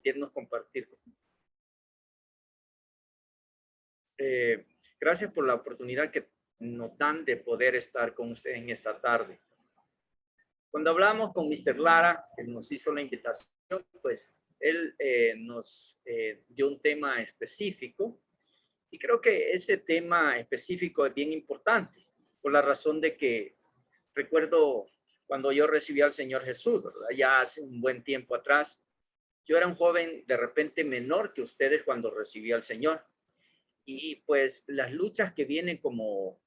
permitirnos compartir. Gracias por la oportunidad que nos dan de poder estar con ustedes en esta tarde. Cuando hablamos con Mr. Lara, que nos hizo la invitación, pues él nos dio un tema específico y creo que ese tema específico es bien importante por la razón de que recuerdo cuando yo recibí al Señor Jesús, ¿verdad? Ya hace un buen tiempo atrás, yo era un joven de repente menor que ustedes cuando recibí al Señor. Y pues las luchas que vienen como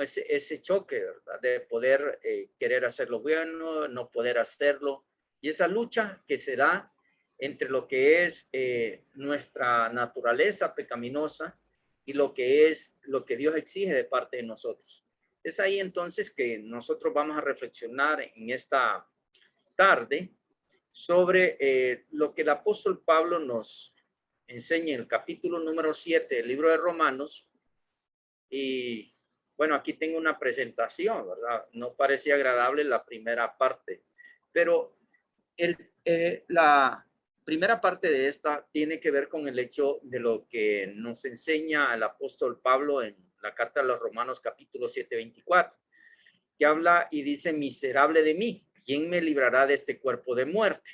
ese choque, ¿verdad? De poder querer hacer lo bueno, no poder hacerlo. Y esa lucha que se da entre lo que es nuestra naturaleza pecaminosa y lo que es lo que Dios exige de parte de nosotros. Es ahí entonces que nosotros vamos a reflexionar en esta tarde sobre lo que el apóstol Pablo nos enseña en el capítulo número 7 del libro de Romanos. Y bueno, aquí tengo una presentación, ¿verdad? No parecía agradable la primera parte, pero la primera parte de esta tiene que ver con el hecho de lo que nos enseña el apóstol Pablo en la carta a los Romanos capítulo 7, 24, que habla y dice: miserable de mí, ¿quién me librará de este cuerpo de muerte?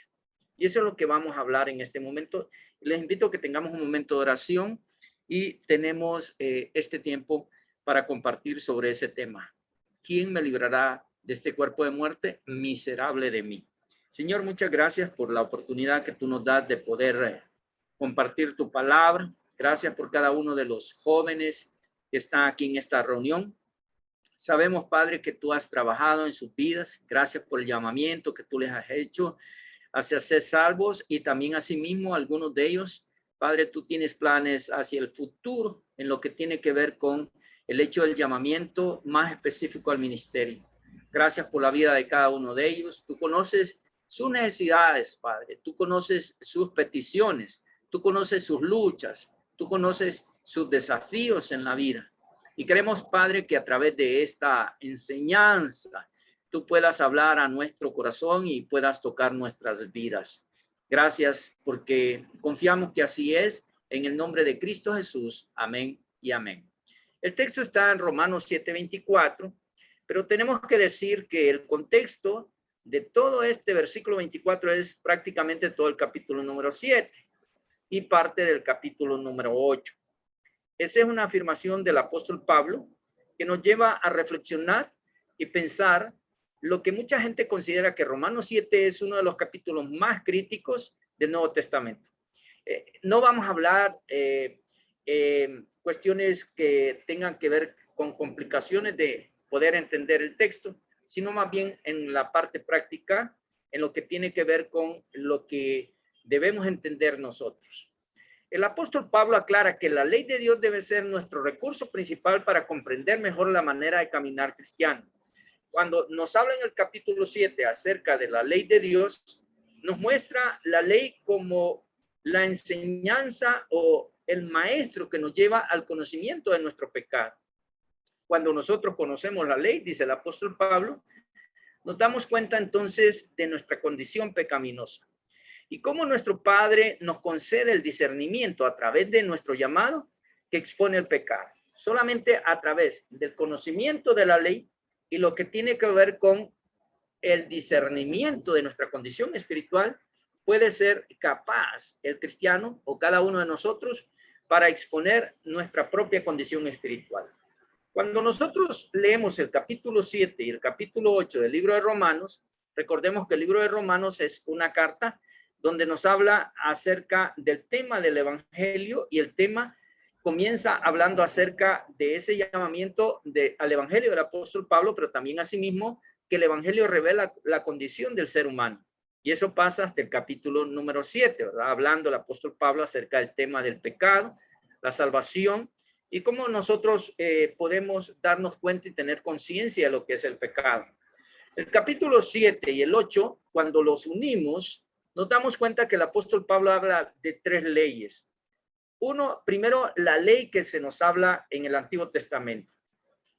Y eso es lo que vamos a hablar en este momento. Les invito a que tengamos un momento de oración y tenemos este tiempo para compartir sobre ese tema. ¿Quién me librará de este cuerpo de muerte? Miserable de mí. Señor, muchas gracias por la oportunidad que tú nos das de poder compartir tu palabra. Gracias por cada uno de los jóvenes que están aquí en esta reunión. Sabemos, Padre, que tú has trabajado en sus vidas. Gracias por el llamamiento que tú les has hecho hacia ser salvos, y también asimismo algunos de ellos, Padre, tú tienes planes hacia el futuro en lo que tiene que ver con el hecho del llamamiento más específico al ministerio. Gracias por la vida de cada uno de ellos. Tú conoces sus necesidades, Padre. Tú conoces sus peticiones. Tú conoces sus luchas. Tú conoces sus desafíos en la vida. Y queremos, Padre, que a través de esta enseñanza tú puedas hablar a nuestro corazón y puedas tocar nuestras vidas. Gracias, porque confiamos que así es, en el nombre de Cristo Jesús. Amén y amén. El texto está en Romanos 7:24, pero tenemos que decir que el contexto de todo este versículo 24 es prácticamente todo el capítulo número 7 y parte del capítulo número 8. Esa es una afirmación del apóstol Pablo que nos lleva a reflexionar y pensar lo que mucha gente considera que Romanos 7 es uno de los capítulos más críticos del Nuevo Testamento. No vamos a hablar cuestiones que tengan que ver con complicaciones de poder entender el texto, sino más bien en la parte práctica, en lo que tiene que ver con lo que debemos entender nosotros. El apóstol Pablo aclara que la ley de Dios debe ser nuestro recurso principal para comprender mejor la manera de caminar cristiano. Cuando nos habla en el capítulo 7 acerca de la ley de Dios, nos muestra la ley como la enseñanza o el maestro que nos lleva al conocimiento de nuestro pecado. Cuando nosotros conocemos la ley, dice el apóstol Pablo, nos damos cuenta entonces de nuestra condición pecaminosa y cómo nuestro Padre nos concede el discernimiento a través de nuestro llamado que expone el pecado. Solamente a través del conocimiento de la ley y lo que tiene que ver con el discernimiento de nuestra condición espiritual, puede ser capaz el cristiano o cada uno de nosotros para exponer nuestra propia condición espiritual. Cuando nosotros leemos el capítulo 7 y el capítulo 8 del libro de Romanos, recordemos que el libro de Romanos es una carta donde nos habla acerca del tema del evangelio, y el tema comienza hablando acerca de ese llamamiento al evangelio del apóstol Pablo, pero también asimismo que el evangelio revela la condición del ser humano. Y eso pasa hasta el capítulo número 7, ¿verdad? Hablando el apóstol Pablo acerca del tema del pecado, la salvación y cómo nosotros podemos darnos cuenta y tener conciencia de lo que es el pecado. El capítulo 7 y el 8, cuando los unimos, nos damos cuenta que el apóstol Pablo habla de tres leyes. Primero, la ley que se nos habla en el Antiguo Testamento.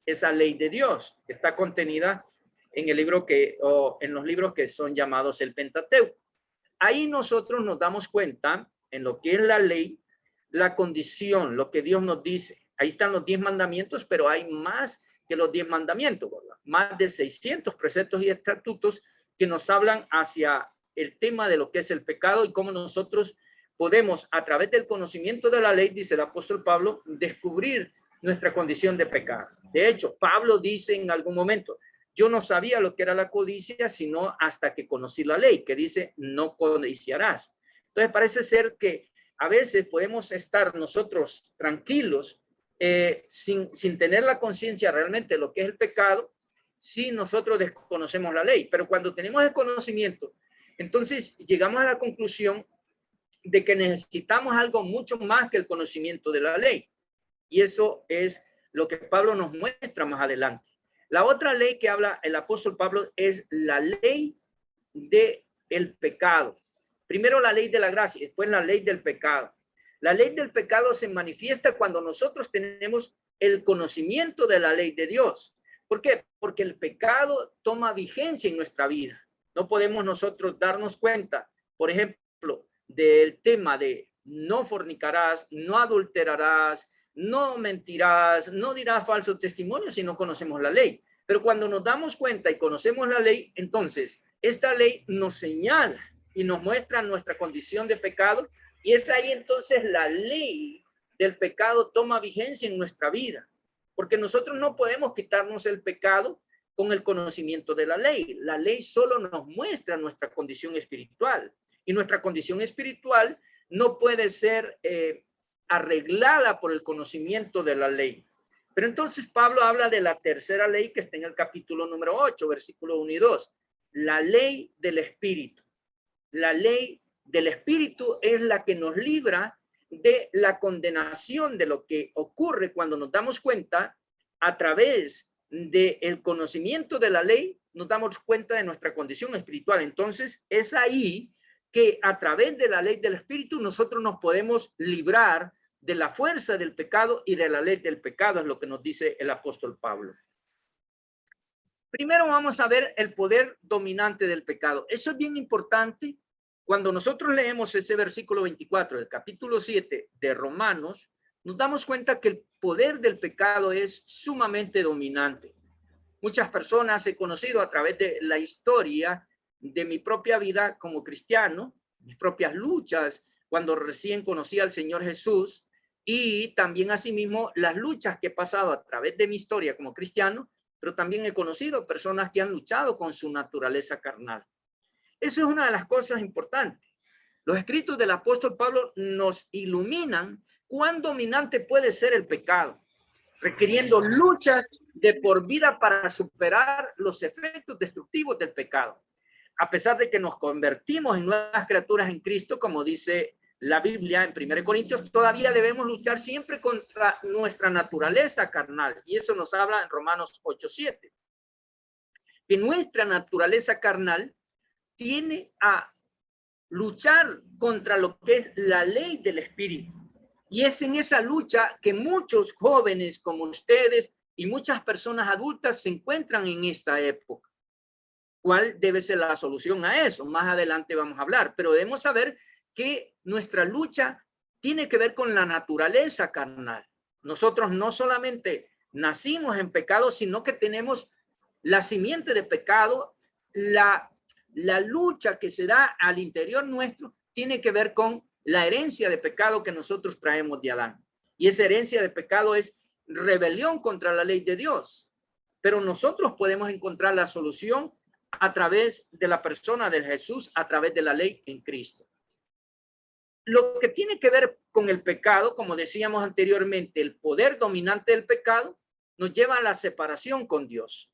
Esa ley de Dios está contenida en el libro en los libros que son llamados el Pentateuco. ahí nosotros nos damos cuenta en lo que es la ley, la condición, lo que Dios nos dice. Ahí están los 10 mandamientos, pero hay más que los 10 mandamientos, ¿verdad? Más de 600 preceptos y estatutos que nos hablan hacia el tema de lo que es el pecado y cómo nosotros podemos, a través del conocimiento de la ley, dice el apóstol Pablo, descubrir nuestra condición de pecado. De hecho, Pablo dice en algún momento, yo no sabía lo que era la codicia, sino hasta que conocí la ley, que dice, no codiciarás. Entonces, parece ser que a veces podemos estar nosotros tranquilos sin tener la conciencia realmente de lo que es el pecado, si nosotros desconocemos la ley. Pero cuando tenemos el conocimiento, entonces llegamos a la conclusión de que necesitamos algo mucho más que el conocimiento de la ley. Y eso es lo que Pablo nos muestra más adelante. La otra ley que habla el apóstol Pablo es la ley del pecado. Primero la ley de la gracia y después la ley del pecado. La ley del pecado se manifiesta cuando nosotros tenemos el conocimiento de la ley de Dios. ¿Por qué? Porque el pecado toma vigencia en nuestra vida. No podemos nosotros darnos cuenta, por ejemplo, del tema de no fornicarás, no adulterarás, no mentirás, no dirás falso testimonio si no conocemos la ley. Pero cuando nos damos cuenta y conocemos la ley, entonces esta ley nos señala y nos muestra nuestra condición de pecado, y es ahí entonces la ley del pecado toma vigencia en nuestra vida, porque nosotros no podemos quitarnos el pecado con el conocimiento de la ley. La ley solo nos muestra nuestra condición espiritual, y nuestra condición espiritual no puede ser arreglada por el conocimiento de la ley. Pero entonces Pablo habla de la tercera ley que está en el capítulo número 8, versículo 1 y 2, la ley del Espíritu. La ley del Espíritu es la que nos libra de la condenación de lo que ocurre cuando nos damos cuenta a través del conocimiento de la ley, nos damos cuenta de nuestra condición espiritual. Entonces es ahí que a través de la ley del Espíritu nosotros nos podemos librar de la fuerza del pecado y de la ley del pecado, es lo que nos dice el apóstol Pablo. Primero vamos a ver el poder dominante del pecado. Eso es bien importante. Cuando nosotros leemos ese versículo 24 del capítulo 7 de Romanos, nos damos cuenta que el poder del pecado es sumamente dominante. Muchas personas he conocido a través de la historia de mi propia vida como cristiano, mis propias luchas, cuando recién conocí al Señor Jesús, y también asimismo las luchas que he pasado a través de mi historia como cristiano, pero también he conocido personas que han luchado con su naturaleza carnal. Eso es una de las cosas importantes. Los escritos del apóstol Pablo nos iluminan cuán dominante puede ser el pecado, requiriendo luchas de por vida para superar los efectos destructivos del pecado. A pesar de que nos convertimos en nuevas criaturas en Cristo, como dice la Biblia en 1 Corintios, todavía debemos luchar siempre contra nuestra naturaleza carnal. Y eso nos habla en Romanos 8:7. Que nuestra naturaleza carnal tiene a luchar contra lo que es la ley del Espíritu. Y es en esa lucha que muchos jóvenes como ustedes y muchas personas adultas se encuentran en esta época. ¿Cuál debe ser la solución a eso? Más adelante vamos a hablar, pero debemos saber que nuestra lucha tiene que ver con la naturaleza carnal. Nosotros no solamente nacimos en pecado, sino que tenemos la simiente de pecado. La lucha que se da al interior nuestro tiene que ver con la herencia de pecado que nosotros traemos de Adán. Y esa herencia de pecado es rebelión contra la ley de Dios. Pero nosotros podemos encontrar la solución a través de la persona de Jesús, a través de la ley en Cristo. Lo que tiene que ver con el pecado, como decíamos anteriormente, el poder dominante del pecado nos lleva a la separación con Dios.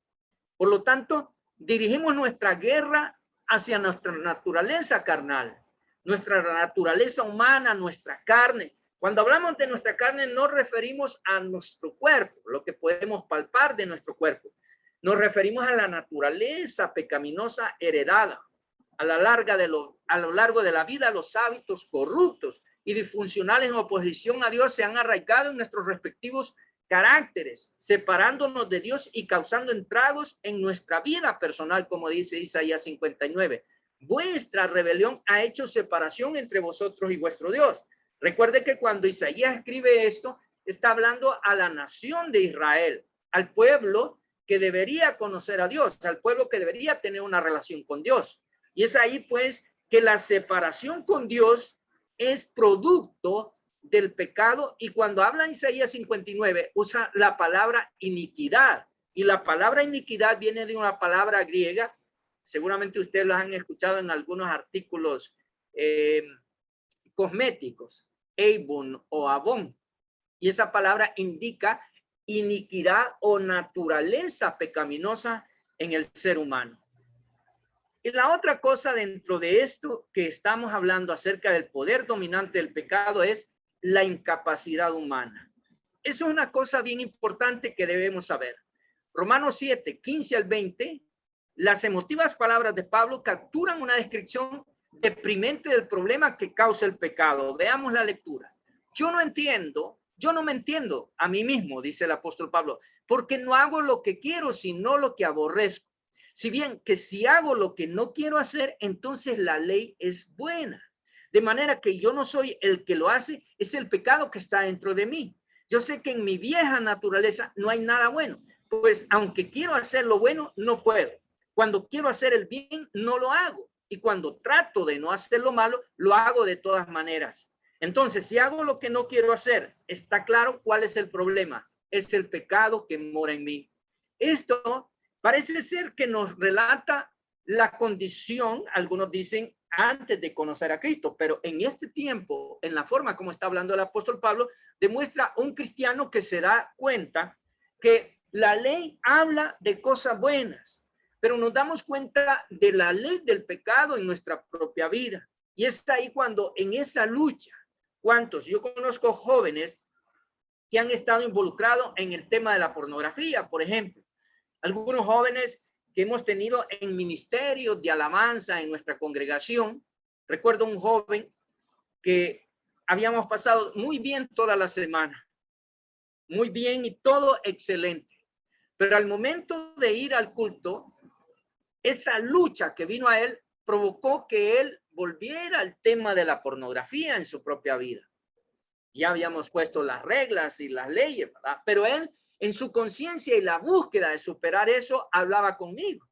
Por lo tanto, dirigimos nuestra guerra hacia nuestra naturaleza carnal, nuestra naturaleza humana, nuestra carne. Cuando hablamos de nuestra carne, no referimos a nuestro cuerpo, lo que podemos palpar de nuestro cuerpo. Nos referimos a la naturaleza pecaminosa heredada. A lo largo de la vida, los hábitos corruptos y disfuncionales en oposición a Dios se han arraigado en nuestros respectivos caracteres, separándonos de Dios y causando estragos en nuestra vida personal, como dice Isaías 59. vuestra rebelión ha hecho separación entre vosotros y vuestro Dios. Recuerde que cuando Isaías escribe esto, está hablando a la nación de Israel, al pueblo que debería conocer a Dios, al pueblo que debería tener una relación con Dios. Y es ahí pues que la separación con Dios es producto del pecado, y cuando habla Isaías 59 usa la palabra iniquidad, y la palabra iniquidad viene de una palabra griega, seguramente ustedes lo han escuchado en algunos artículos cosméticos, eibon o abón, y esa palabra indica iniquidad o naturaleza pecaminosa en el ser humano. Y la otra cosa dentro de esto que estamos hablando acerca del poder dominante del pecado es la incapacidad humana. Eso es una cosa bien importante que debemos saber. Romanos 7, 15 al 20, las emotivas palabras de Pablo capturan una descripción deprimente del problema que causa el pecado. Veamos la lectura. Yo no me entiendo a mí mismo, dice el apóstol Pablo, porque no hago lo que quiero, sino lo que aborrezco. Si bien que si hago lo que no quiero hacer, entonces la ley es buena. De manera que yo no soy el que lo hace, es el pecado que está dentro de mí. Yo sé que en mi vieja naturaleza no hay nada bueno, pues aunque quiero hacer lo bueno, no puedo. Cuando quiero hacer el bien, no lo hago. Y cuando trato de no hacer lo malo, lo hago de todas maneras. Entonces, si hago lo que no quiero hacer, está claro cuál es el problema. Es el pecado que mora en mí. Esto parece ser que nos relata la condición, algunos dicen, antes de conocer a Cristo, pero en este tiempo, en la forma como está hablando el apóstol Pablo, demuestra un cristiano que se da cuenta que la ley habla de cosas buenas, pero nos damos cuenta de la ley del pecado en nuestra propia vida. Y es ahí cuando en esa lucha, ¿cuántos? Yo conozco jóvenes que han estado involucrados en el tema de la pornografía, por ejemplo. Algunos jóvenes que hemos tenido en ministerios de alabanza en nuestra congregación. Recuerdo un joven que habíamos pasado muy bien toda la semana, muy bien y todo excelente. Pero al momento de ir al culto, esa lucha que vino a él provocó que él volviera al tema de la pornografía en su propia vida. Ya habíamos puesto las reglas y las leyes, ¿verdad? Pero él, en su conciencia y la búsqueda de superar eso, hablaba conmigo.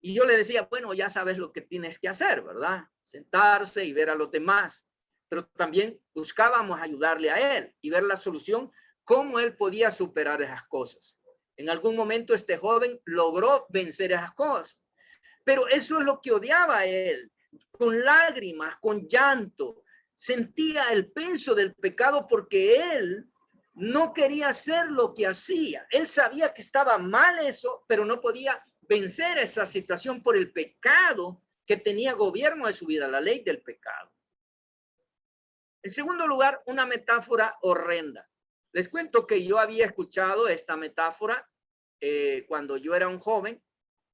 Y yo le decía, bueno, ya sabes lo que tienes que hacer, ¿verdad? Sentarse y ver a los demás. Pero también buscábamos ayudarle a él y ver la solución, cómo él podía superar esas cosas. En algún momento este joven logró vencer esas cosas. Pero eso es lo que odiaba a él. Con lágrimas, con llanto, sentía el peso del pecado porque él no quería hacer lo que hacía. Él sabía que estaba mal eso, pero no podía vencer esa situación por el pecado que tenía gobierno de su vida, la ley del pecado. En segundo lugar, una metáfora horrenda. Les cuento que yo había escuchado esta metáfora cuando yo era un joven,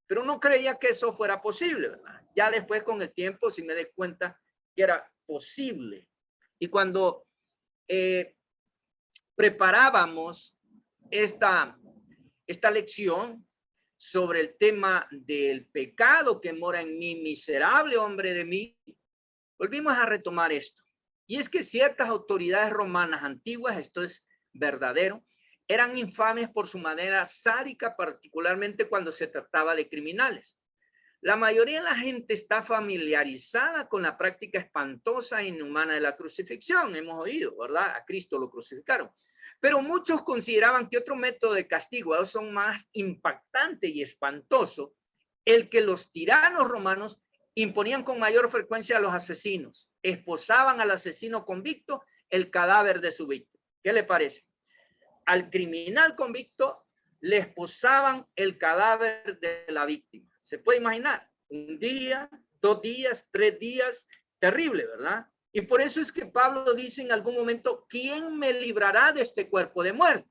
pero no creía que eso fuera posible, ¿verdad? Ya después con el tiempo sí me di cuenta que era posible. Y cuando preparábamos esta lección sobre el tema del pecado que mora en mí, miserable hombre de mí, volvimos a retomar esto. Y es que ciertas autoridades romanas antiguas, esto es verdadero, eran infames por su manera sádica, particularmente cuando se trataba de criminales. La mayoría de la gente está familiarizada con la práctica espantosa e inhumana de la crucifixión. Hemos oído, ¿verdad? A Cristo lo crucificaron. Pero muchos consideraban que otro método de castigo son más impactante y espantoso, el que los tiranos romanos imponían con mayor frecuencia a los asesinos. Esposaban al asesino convicto el cadáver de su víctima. ¿Qué le parece? Al criminal convicto le esposaban el cadáver de la víctima. ¿Se puede imaginar? Un día, 2 días, 3 días, terrible, ¿verdad? Y por eso es que Pablo dice en algún momento, ¿quién me librará de este cuerpo de muerte?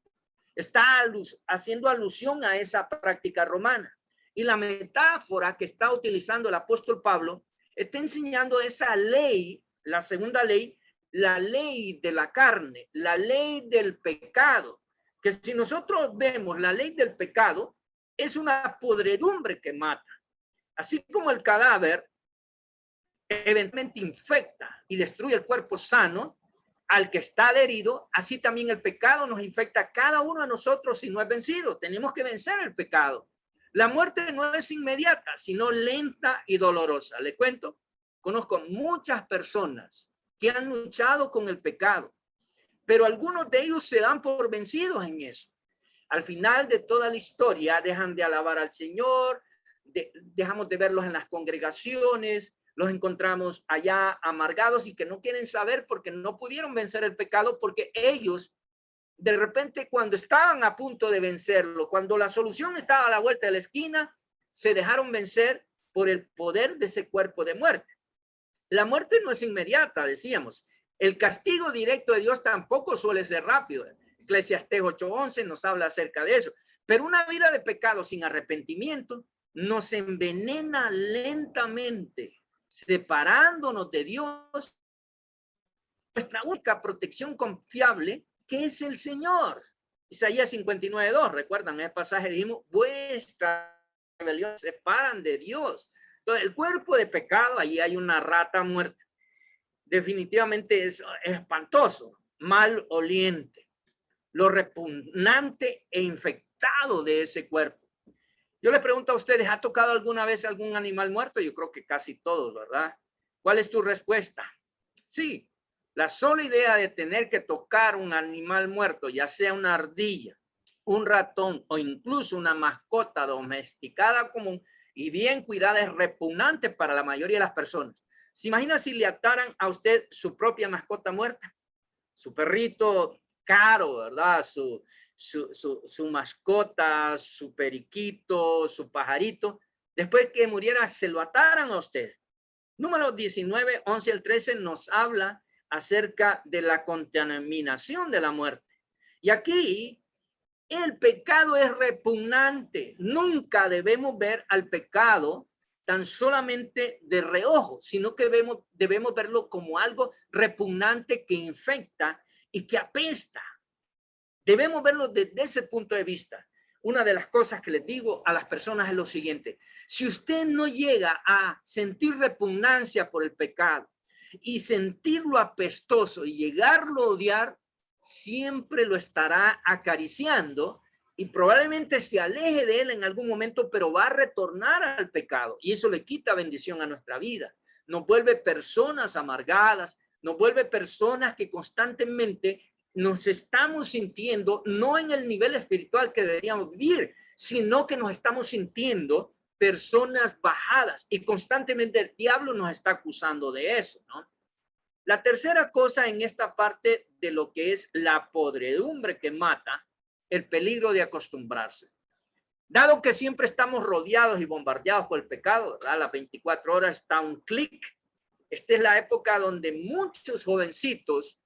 Está haciendo alusión a esa práctica romana. Y la metáfora que está utilizando el apóstol Pablo está enseñando esa ley, la segunda ley, la ley de la carne, la ley del pecado, que si nosotros vemos la ley del pecado, es una podredumbre que mata. Así como el cadáver eventualmente infecta y destruye el cuerpo sano al que está adherido, así también el pecado nos infecta a cada uno de nosotros si no es vencido. Tenemos que vencer el pecado. La muerte no es inmediata, sino lenta y dolorosa. Le cuento, conozco muchas personas que han luchado con el pecado, pero algunos de ellos se dan por vencidos en eso. Al final de toda la historia dejan de alabar al Señor, dejamos de verlos en las congregaciones, los encontramos allá amargados y que no quieren saber porque no pudieron vencer el pecado, porque ellos de repente cuando estaban a punto de vencerlo, cuando la solución estaba a la vuelta de la esquina, se dejaron vencer por el poder de ese cuerpo de muerte. La muerte no es inmediata, decíamos. El castigo directo de Dios tampoco suele ser rápido. Eclesiastés 8:11 nos habla acerca de eso. Pero una vida de pecado sin arrepentimiento nos envenena lentamente, separándonos de Dios, nuestra única protección confiable, que es el Señor. Isaías 59:2, recuerdan el pasaje, dijimos, vuestras rebeliones se separan de Dios. Entonces, el cuerpo de pecado, allí hay una rata muerta. Definitivamente es espantoso, maloliente, lo repugnante e infectado de ese cuerpo. Yo les pregunto a ustedes, ¿ha tocado alguna vez algún animal muerto? Yo creo que casi todos, ¿verdad? ¿Cuál es tu respuesta? Sí, la sola idea de tener que tocar un animal muerto, ya sea una ardilla, un ratón o incluso una mascota domesticada común y bien cuidada, es repugnante para la mayoría de las personas. ¿Se imagina si le ataran a usted su propia mascota muerta? Su perrito caro, ¿verdad? Su mascota, su periquito, su pajarito. Después que muriera, se lo ataran a usted. Número 19, 11 al 13 nos habla acerca de la contaminación de la muerte. Y aquí el pecado es repugnante. Nunca debemos ver al pecado tan solamente de reojo, sino que debemos verlo como algo repugnante que infecta y que apesta. Debemos verlo desde ese punto de vista. Una de las cosas que les digo a las personas es lo siguiente: si usted no llega a sentir repugnancia por el pecado y sentirlo apestoso y llegarlo a odiar, siempre lo estará acariciando y probablemente se aleje de él en algún momento, pero va a retornar al pecado y eso le quita bendición a nuestra vida. Nos vuelve personas amargadas, nos vuelve personas que constantemente nos estamos sintiendo no en el nivel espiritual que deberíamos vivir, sino que nos estamos sintiendo personas bajadas y constantemente el diablo nos está acusando de eso, ¿no? La tercera cosa en esta parte de lo que es la podredumbre que mata, el peligro de acostumbrarse. Dado que siempre estamos rodeados y bombardeados por el pecado, ¿verdad? Las 24 horas está un clic. Esta es la época donde muchos jovencitos,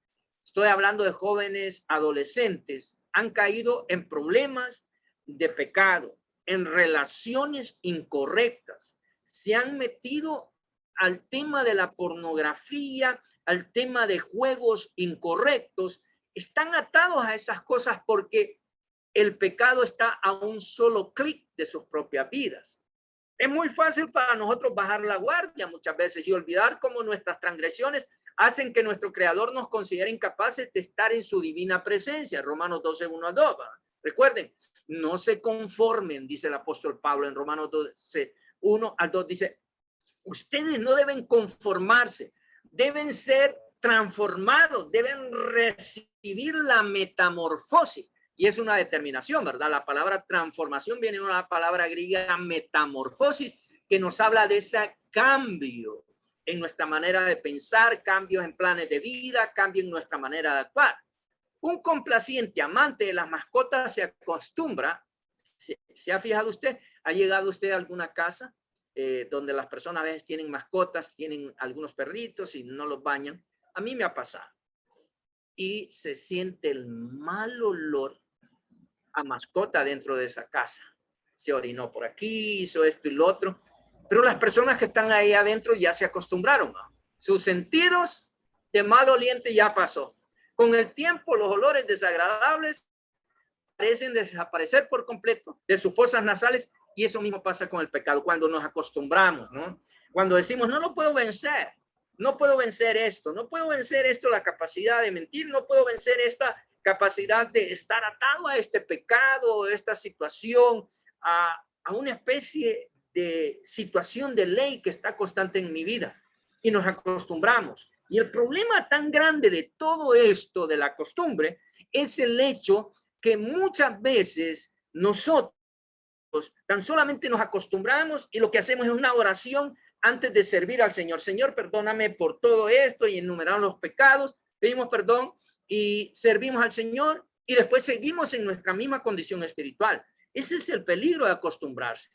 estoy hablando de jóvenes adolescentes, han caído en problemas de pecado, en relaciones incorrectas, se han metido al tema de la pornografía, al tema de juegos incorrectos, están atados a esas cosas porque el pecado está a un solo clic de sus propias vidas. Es muy fácil para nosotros bajar la guardia muchas veces y olvidar cómo nuestras transgresiones hacen que nuestro Creador nos considere incapaces de estar en su divina presencia. Romanos 12, 1 a 2. Recuerden, no se conformen, dice el apóstol Pablo en Romanos 12, 1 al 2, dice, ustedes no deben conformarse, deben ser transformados, deben recibir la metamorfosis. Y es una determinación, ¿verdad? La palabra transformación viene de una palabra griega metamorfosis, que nos habla de ese cambio en nuestra manera de pensar, cambios en planes de vida, cambio en nuestra manera de actuar. Un complaciente amante de las mascotas se acostumbra. ¿Se ha fijado usted? ¿Ha llegado usted a alguna casa donde las personas a veces tienen mascotas, tienen algunos perritos y no los bañan? A mí me ha pasado. Y se siente el mal olor a mascota dentro de esa casa. Se orinó por aquí, hizo esto y lo otro. Pero las personas que están ahí adentro ya se acostumbraron, ¿no? Sus sentidos de mal oliente ya pasó. Con el tiempo, los olores desagradables parecen desaparecer por completo de sus fosas nasales Y eso mismo pasa con el pecado cuando nos acostumbramos, ¿no? Cuando decimos, no lo puedo vencer, no puedo vencer esto, no puedo vencer esto, la capacidad de mentir, no puedo vencer esta capacidad de estar atado a este pecado, esta situación, a una especie de situación de ley que está constante en mi vida. Y nos acostumbramos. Y el problema tan grande de todo esto, de la costumbre, es el hecho que muchas veces nosotros tan solamente nos acostumbramos y lo que hacemos es una oración antes de servir al Señor. Señor, perdóname por todo esto, y enumeramos los pecados, pedimos perdón y servimos al Señor, y después seguimos en nuestra misma condición espiritual. Ese es el peligro de acostumbrarse.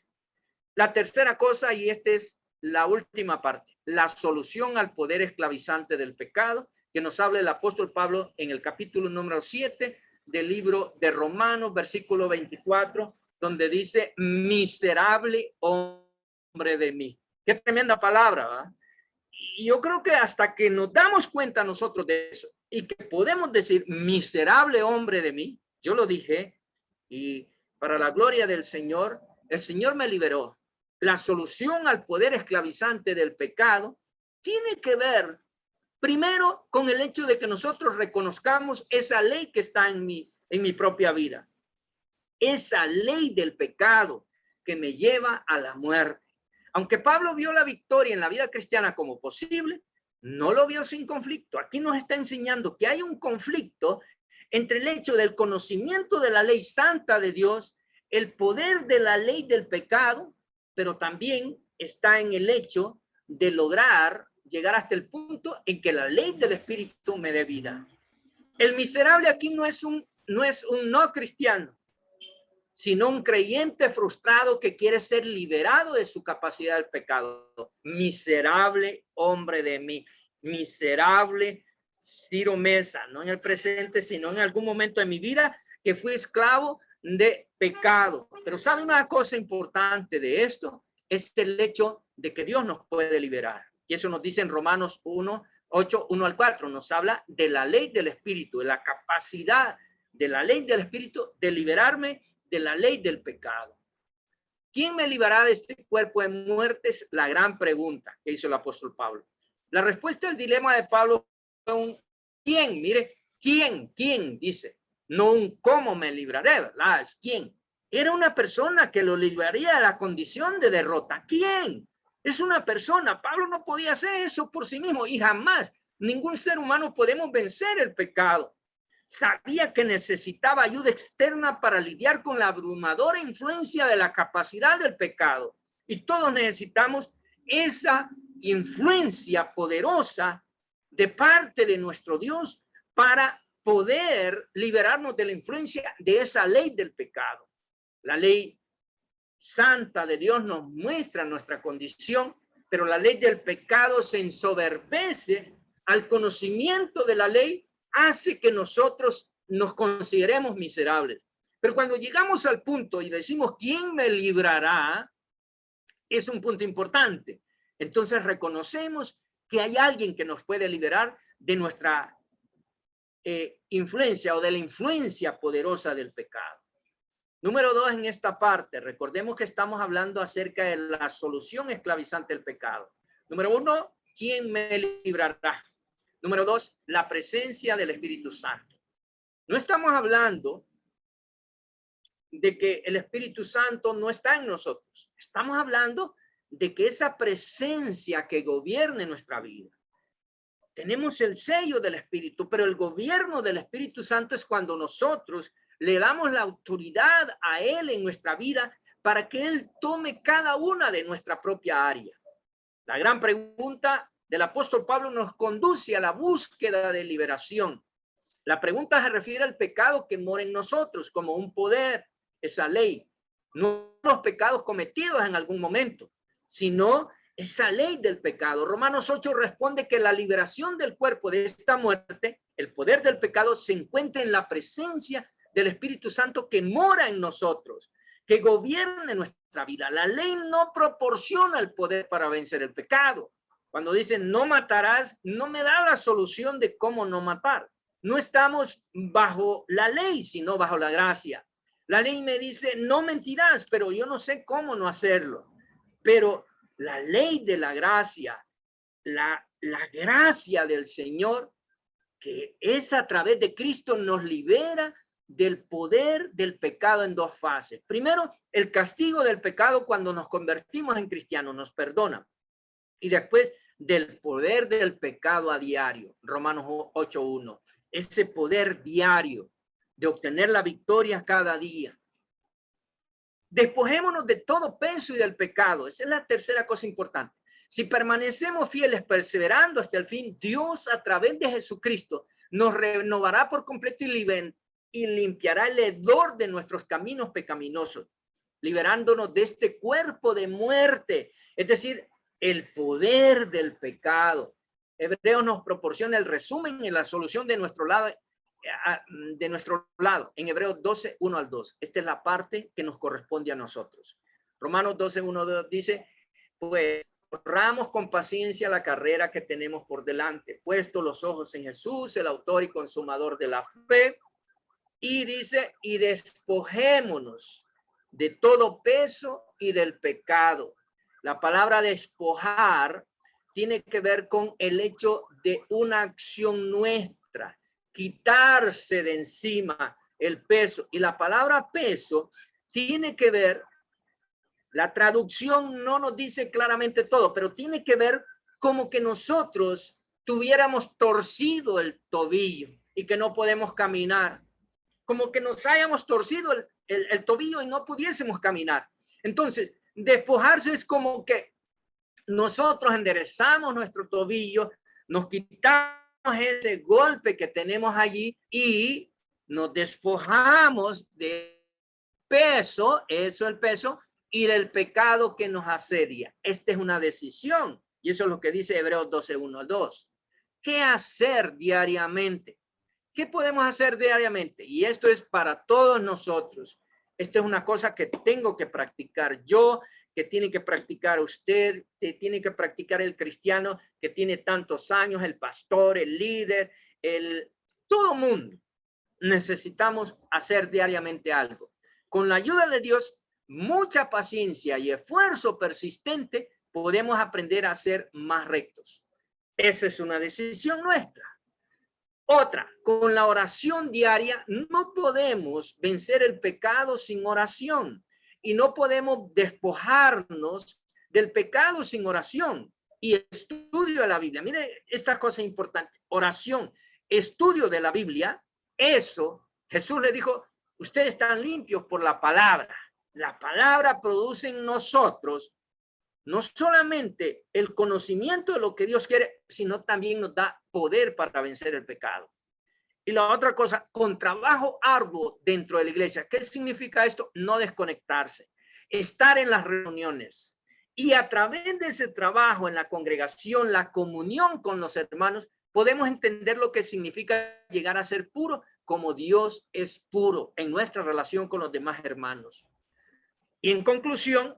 La tercera cosa, y esta es la última parte, la solución al poder esclavizante del pecado, que nos habla el apóstol Pablo en el capítulo número 7 del libro de Romanos, versículo 24, donde dice, miserable hombre de mí. Qué tremenda palabra, ¿verdad? Y yo creo que hasta que nos damos cuenta nosotros de eso y que podemos decir, miserable hombre de mí, yo lo dije, y para la gloria del Señor, el Señor me liberó. La solución al poder esclavizante del pecado tiene que ver primero con el hecho de que nosotros reconozcamos esa ley que está en mi propia vida. Esa ley del pecado que me lleva a la muerte. Aunque Pablo vio la victoria en la vida cristiana como posible, no lo vio sin conflicto. Aquí nos está enseñando que hay un conflicto entre el hecho del conocimiento de la ley santa de Dios, el poder de la ley del pecado, pero también está en el hecho de lograr llegar hasta el punto en que la ley del Espíritu me dé vida. El miserable aquí no es un no cristiano, sino un creyente frustrado que quiere ser liberado de su capacidad del pecado. Miserable hombre de mí, miserable Ciro Mesa, no en el presente, sino en algún momento de mi vida que fui esclavo de pecado. Pero ¿sabe una cosa importante de esto? Es el hecho de que Dios nos puede liberar. Y eso nos dice en Romanos 1:8, 1 al 4, nos habla de la ley del Espíritu, de la capacidad de la ley del Espíritu de liberarme de la ley del pecado. ¿Quién me librará de este cuerpo de muerte? Es la gran pregunta que hizo el apóstol Pablo. La respuesta al dilema de Pablo fue un ¿quién? Mire, ¿quién? Dice, no un cómo me libraré, ¿verdad? Es quién. Era una persona que lo libraría de la condición de derrota. ¿Quién? Es una persona. Pablo no podía hacer eso por sí mismo y jamás ningún ser humano podemos vencer el pecado. Sabía que necesitaba ayuda externa para lidiar con la abrumadora influencia de la capacidad del pecado. Y todos necesitamos esa influencia poderosa de parte de nuestro Dios para poder liberarnos de la influencia de esa ley del pecado. La ley santa de Dios nos muestra nuestra condición, pero la ley del pecado se ensoberbece al conocimiento de la ley, hace que nosotros nos consideremos miserables. Pero cuando llegamos al punto y decimos, ¿quién me librará? Es un punto importante. Entonces reconocemos que hay alguien que nos puede liberar de nuestra influencia o de la influencia poderosa del pecado. Número 2, en esta parte, recordemos que estamos hablando acerca de la solución esclavizante del pecado. Número 1, ¿quién me librará? Número 2, la presencia del Espíritu Santo. No estamos hablando de que el Espíritu Santo no está en nosotros. Estamos hablando de que esa presencia que gobierne nuestra vida. Tenemos el sello del Espíritu, pero el gobierno del Espíritu Santo es cuando nosotros le damos la autoridad a Él en nuestra vida para que Él tome cada una de nuestra propia área. La gran pregunta del apóstol Pablo nos conduce a la búsqueda de liberación. La pregunta se refiere al pecado que mora en nosotros como un poder, esa ley. No los pecados cometidos en algún momento, sino esa ley del pecado. Romanos 8 responde que la liberación del cuerpo de esta muerte, el poder del pecado, se encuentra en la presencia del Espíritu Santo que mora en nosotros, que gobierne nuestra vida. La ley no proporciona el poder para vencer el pecado. Cuando dicen no matarás, no me da la solución de cómo no matar. No estamos bajo la ley, sino bajo la gracia. La ley me dice, no mentirás, pero yo no sé cómo no hacerlo. Pero la ley de la gracia, la gracia del Señor, que es a través de Cristo, nos libera del poder del pecado en dos fases. Primero, el castigo del pecado cuando nos convertimos en cristianos, nos perdona. Y después, del poder del pecado a diario, Romanos 8:1. Ese poder diario de obtener la victoria cada día. Despojémonos de todo peso y del pecado. Esa es la tercera cosa importante. Si permanecemos fieles, perseverando hasta el fin, Dios a través de Jesucristo nos renovará por completo y limpiará el hedor de nuestros caminos pecaminosos, liberándonos de este cuerpo de muerte, es decir, el poder del pecado. Hebreos nos proporciona el resumen y la solución de nuestro lado en Hebreos 12, 1 al 2. Esta es la parte que nos corresponde a nosotros. Romanos 12, 1 al 2 dice, pues corramos con paciencia la carrera que tenemos por delante, puesto los ojos en Jesús, el autor y consumador de la fe, y dice, y despojémonos de todo peso y del pecado. La palabra despojar tiene que ver con el hecho de una acción nuestra, quitarse de encima el peso. Y la palabra peso tiene que ver, la traducción no nos dice claramente todo, pero tiene que ver como que nosotros tuviéramos torcido el tobillo y que no podemos caminar, como que nos hayamos torcido el tobillo y no pudiésemos caminar. Entonces, despojarse es como que nosotros enderezamos nuestro tobillo, nos quitamos ese golpe que tenemos allí y nos despojamos de peso, eso el peso, y del pecado que nos asedia. Esta es una decisión y eso es lo que dice Hebreos 12, 1 al 2. ¿Qué hacer diariamente? ¿Qué podemos hacer diariamente? Y esto es para todos nosotros. Esto es una cosa que tengo que practicar yo, que tiene que practicar usted, que tiene que practicar el cristiano que tiene tantos años, el pastor, el líder, todo mundo. Necesitamos hacer diariamente algo. Con la ayuda de Dios, mucha paciencia y esfuerzo persistente, podemos aprender a ser más rectos. Esa es una decisión nuestra. Otra, con la oración diaria no podemos vencer el pecado sin oración y no podemos despojarnos del pecado sin oración y estudio de la Biblia. Mire esta cosa importante, oración, estudio de la Biblia, eso Jesús le dijo, ustedes están limpios por la palabra. La palabra produce en nosotros no solamente el conocimiento de lo que Dios quiere, sino también nos da poder para vencer el pecado. Y la otra cosa, con trabajo arduo dentro de la iglesia. ¿Qué significa esto? No desconectarse, estar en las reuniones. Y a través de ese trabajo en la congregación, la comunión con los hermanos, podemos entender lo que significa llegar a ser puro como Dios es puro en nuestra relación con los demás hermanos. Y en conclusión,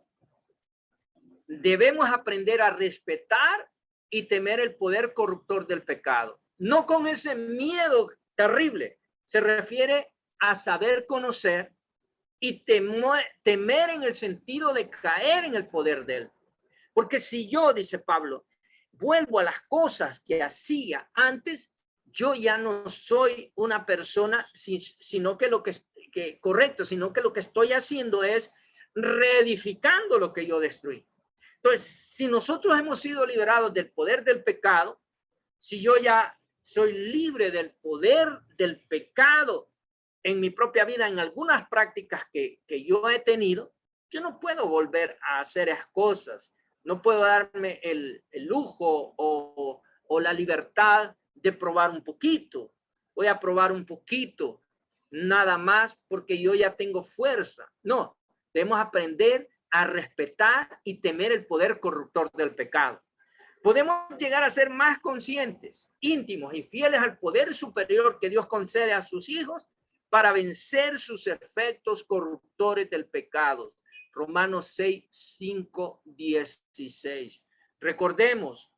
debemos aprender a respetar y temer el poder corruptor del pecado. No con ese miedo terrible, se refiere a saber conocer y temer en el sentido de caer en el poder de él. Porque si yo, dice Pablo, vuelvo a las cosas que hacía antes, yo ya no soy una persona, sino que lo que correcto, sino que lo que estoy haciendo es reedificando lo que yo destruí. Entonces, si nosotros hemos sido liberados del poder del pecado, si yo ya soy libre del poder del pecado en mi propia vida, en algunas prácticas que yo he tenido, yo no puedo volver a hacer esas cosas. No puedo darme el lujo o la libertad de probar un poquito. Voy a probar un poquito, nada más porque yo ya tengo fuerza. No, debemos aprender a respetar y temer el poder corruptor del pecado. Podemos llegar a ser más conscientes, íntimos y fieles al poder superior que Dios concede a sus hijos para vencer sus efectos corruptores del pecado. Romanos 6, 5, 16. Recordemos,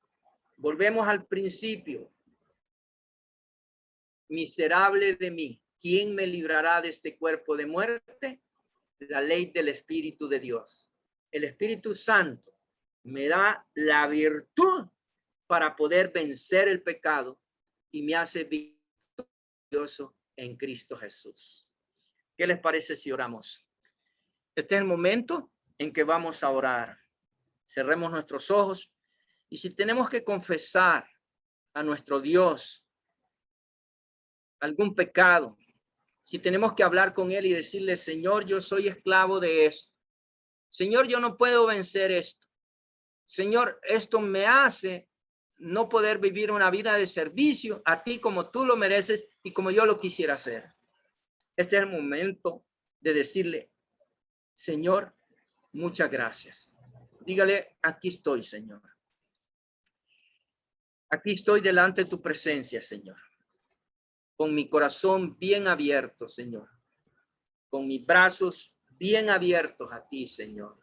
volvemos al principio. Miserable de mí, ¿quién me librará de este cuerpo de muerte? La ley del Espíritu de Dios. El Espíritu Santo me da la virtud para poder vencer el pecado y me hace victorioso en Cristo Jesús. ¿Qué les parece si oramos? Este es el momento en que vamos a orar. Cerremos nuestros ojos y si tenemos que confesar a nuestro Dios algún pecado, si tenemos que hablar con Él y decirle, Señor, yo soy esclavo de esto. Señor, yo no puedo vencer esto. Señor, esto me hace no poder vivir una vida de servicio a ti como tú lo mereces y como yo lo quisiera hacer. Este es el momento de decirle, Señor, muchas gracias. Dígale, aquí estoy, Señor. Aquí estoy delante de tu presencia, Señor. Con mi corazón bien abierto, Señor. Con mis brazos bien abiertos a ti, Señor.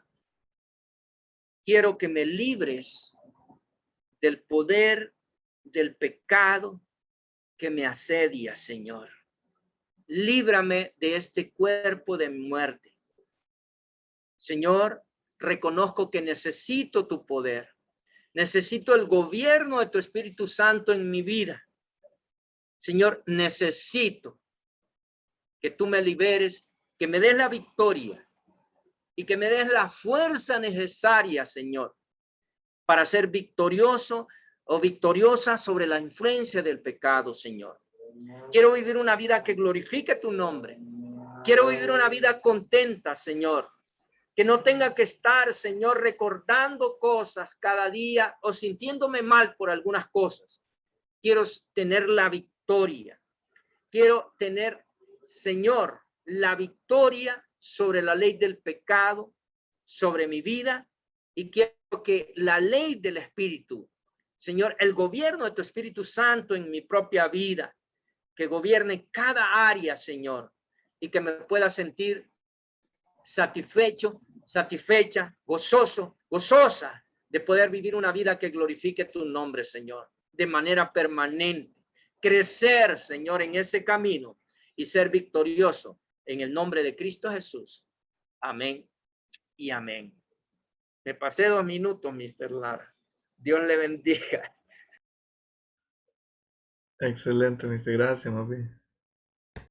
Quiero que me libres del poder del pecado que me asedia, Señor. Líbrame de este cuerpo de muerte. Señor, reconozco que necesito tu poder. Necesito el gobierno de tu Espíritu Santo en mi vida. Señor, necesito que tú me liberes, que me des la victoria y que me des la fuerza necesaria, Señor, para ser victorioso o victoriosa sobre la influencia del pecado, Señor. Quiero vivir una vida que glorifique tu nombre. Quiero vivir una vida contenta, Señor. Que no tenga que estar, Señor, recordando cosas cada día o sintiéndome mal por algunas cosas. Quiero tener la victoria. Quiero tener, Señor, la victoria sobre la ley del pecado, sobre mi vida. Y quiero que la ley del Espíritu, Señor, el gobierno de tu Espíritu Santo en mi propia vida, que gobierne cada área, Señor, y que me pueda sentir satisfecho, satisfecha, gozoso, gozosa de poder vivir una vida que glorifique tu nombre, Señor, de manera permanente. Crecer, Señor, en ese camino y ser victorioso en el nombre de Cristo Jesús. Amén y amén. Me pasé 2 minutos, Mr. Lara. Dios le bendiga. Excelente, Mr. Gracias, más bien.